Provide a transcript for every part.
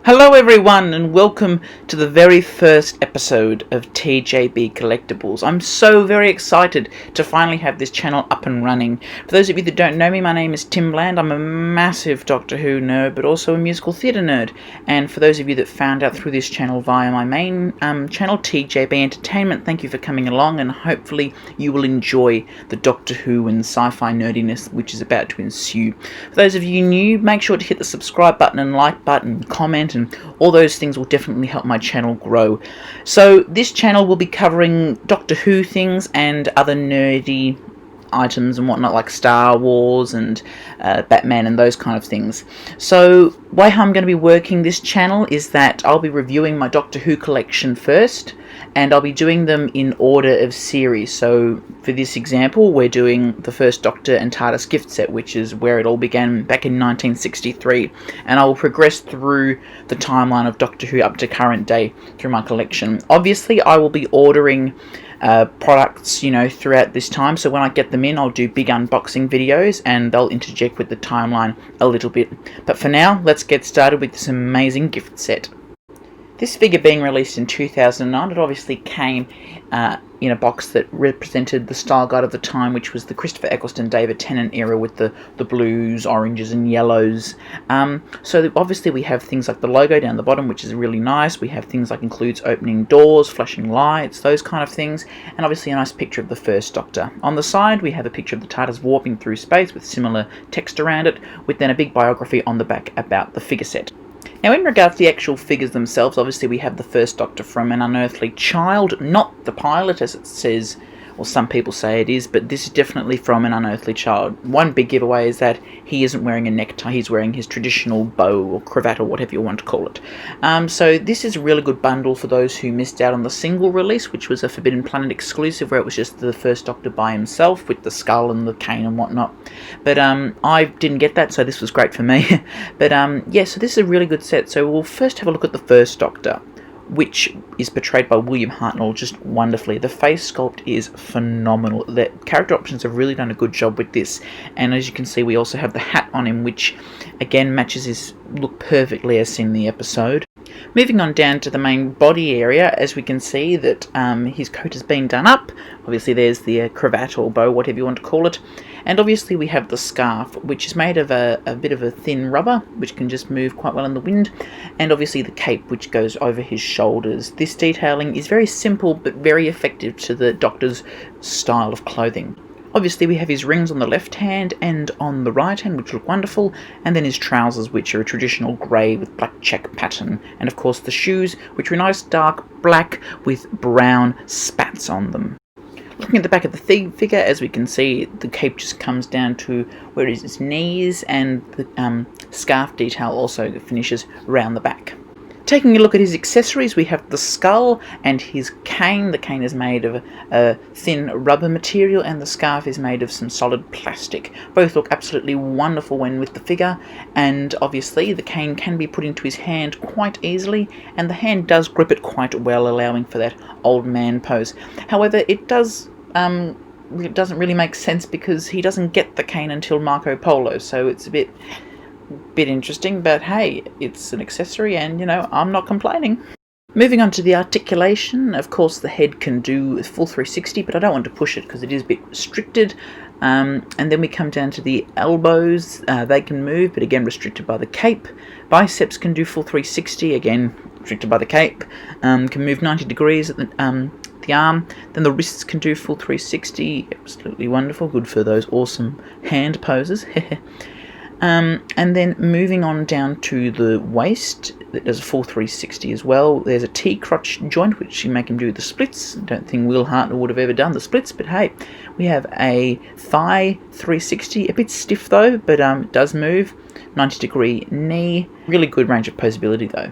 Hello everyone and welcome to the very first episode of TJB Collectables. I'm so very excited to finally have this channel up and running. For those of you that don't know me, my name is Tim Bland. I'm a massive Doctor Who nerd but also a musical theatre nerd. And for those of you that found out through this channel via my main channel, TJB Entertainment, thank you for coming along and hopefully you will enjoy the Doctor Who and sci-fi nerdiness which is about to ensue. For those of you new, make sure to hit the subscribe button and like button, comment, and all those things will definitely help my channel grow. So this channel will be covering Doctor Who things and other nerdy items and whatnot, like Star Wars and Batman and those kind of things. So the way how I'm going to be working this channel is that I'll be reviewing my Doctor Who collection first, and I'll be doing them in order of series. So for this example, we're doing the first Doctor and Tardis gift set, which is where it all began back in 1963, and I will progress through the timeline of Doctor Who up to current day through my collection. Obviously I will be ordering products, throughout this time, so when I get them in I'll do big unboxing videos and they'll interject with the timeline a little bit. But for now, let's get started with this amazing gift set. This figure being released in 2009, it obviously came in a box that represented the style guide of the time, which was the Christopher Eccleston, David Tennant era with the blues, oranges and yellows. So obviously we have things like the logo down the bottom, which is really nice. We have things like includes opening doors, flashing lights, those kind of things, and obviously a nice picture of the first Doctor. On the side we have a picture of the TARDIS warping through space with similar text around it, with then a big biography on the back about the figure set. Now, in regards to the actual figures themselves, obviously we have the first Doctor from an unearthly child, not the pilot as it says, or some people say it is, but this is definitely from an unearthly child. One big giveaway is that he isn't wearing a necktie, he's wearing his traditional bow or cravat or whatever you want to call it. So this is a really good bundle for those who missed out on the single release, which was a Forbidden Planet exclusive where it was just the first Doctor by himself with the skull and the cane and whatnot. But I didn't get that, so this was great for me. But yeah, so this is a really good set. So we'll first have a look at the first Doctor, which is portrayed by William Hartnell just wonderfully. The face sculpt is phenomenal. The character options have really done a good job with this, and as you can see we also have the hat on him, which again matches his look perfectly as seen in the episode. Moving on down to the main body area, as we can see that his coat has been done up. Obviously there's the cravat or bow, whatever you want to call it. And obviously we have the scarf, which is made of a bit of a thin rubber, which can just move quite well in the wind. And obviously the cape, which goes over his shoulders. This detailing is very simple, but very effective to the Doctor's style of clothing. Obviously we have his rings on the left hand and on the right hand, which look wonderful, and then his trousers, which are a traditional grey with black check pattern, and of course the shoes, which are a nice dark black with brown spats on them. Looking at the back of the figure, as we can see, the cape just comes down to where it is his knees, and the scarf detail also finishes around the back. Taking a look at his accessories, we have the skull and his cane. The cane is made of a thin rubber material and the scarf is made of some solid plastic. Both look absolutely wonderful when with the figure, and obviously the cane can be put into his hand quite easily, and the hand does grip it quite well, allowing for that old man pose. However, it doesn't really make sense because he doesn't get the cane until Marco Polo, so it's a bit interesting, but hey, it's an accessory and I'm not complaining. Moving on to the articulation, of course the head can do full 360, but I don't want to push it because it is a bit restricted. And then we come down to the elbows. They can move, but again restricted by the cape. Biceps can do full 360, again restricted by the cape. Can move 90 degrees at the arm. Then the wrists can do full 360, absolutely wonderful, good for those awesome hand poses. And then moving on down to the waist, that does a full 360 as well. There's a T-crotch joint, which you make him do the splits. I don't think Will Hartnell would have ever done the splits, but hey, we have a thigh 360, a bit stiff though, but it does move. 90 degree knee, really good range of posability though.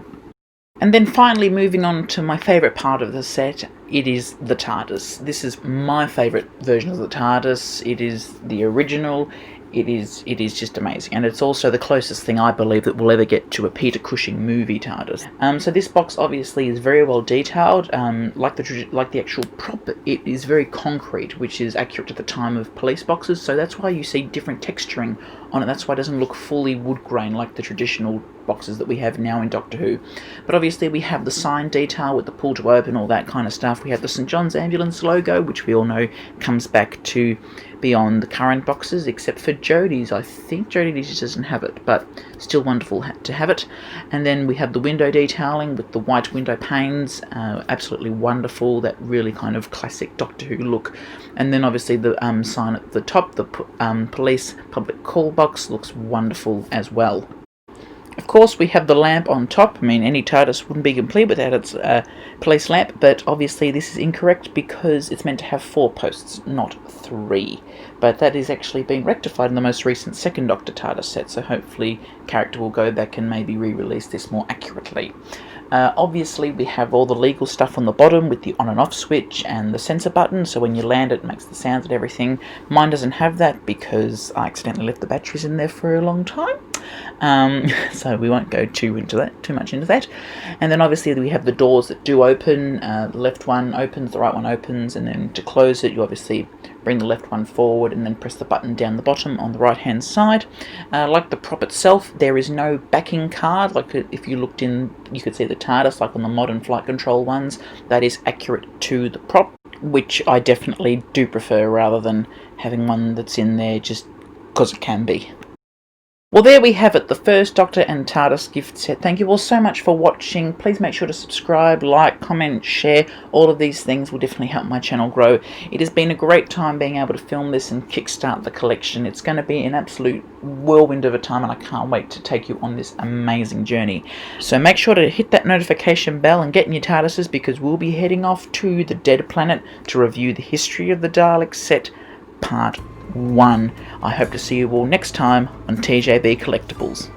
And then finally moving on to my favourite part of the set, it is the TARDIS. This is my favourite version of the TARDIS. It is the original. It is just amazing, and it's also the closest thing I believe that we'll ever get to a Peter Cushing movie TARDIS. So this box obviously is very well detailed. Like the actual prop, it is very concrete, which is accurate to the time of police boxes. So that's why you see different texturing on it. That's why it doesn't look fully wood grain like the traditional boxes that we have now in Doctor Who. But obviously we have the sign detail with the pull to open, all that kind of stuff. We have the St John's Ambulance logo, which we all know comes back to beyond the current boxes, except for Jodie's. I think Jodie's doesn't have it, but still wonderful to have it. And then we have the window detailing with the white window panes, absolutely wonderful, that really kind of classic Doctor Who look. And then obviously the sign at the top, the police public call box, looks wonderful as well. Of course, we have the lamp on top. I mean, any TARDIS wouldn't be complete without its police lamp, but obviously this is incorrect because it's meant to have 4 posts, not 3. But that is actually being rectified in the most recent Second Doctor TARDIS set, so hopefully character will go back and maybe re-release this more accurately. Obviously, we have all the legal stuff on the bottom with the on and off switch and the sensor button, so when you land it makes the sounds and everything. Mine doesn't have that because I accidentally left the batteries in there for a long time. So we won't go too much into that. And then obviously we have the doors that do open. The left one opens, the right one opens, and then to close it you obviously bring the left one forward and then press the button down the bottom on the right hand side. Like the prop itself, there is no backing card. Like if you looked in, you could see the TARDIS like on the modern flight control ones. That is accurate to the prop, which I definitely do prefer rather than having one that's in there just because it can be. Well, there we have it, the first Doctor and TARDIS gift set. Thank you all so much for watching. Please make sure to subscribe, like, comment, share. All of these things will definitely help my channel grow. It has been a great time being able to film this and kickstart the collection. It's going to be an absolute whirlwind of a time, and I can't wait to take you on this amazing journey. So make sure to hit that notification bell and get in your TARDISes, because we'll be heading off to the Dead Planet to review the history of the Daleks set, Part 1. I hope to see you all next time on TJB Collectables.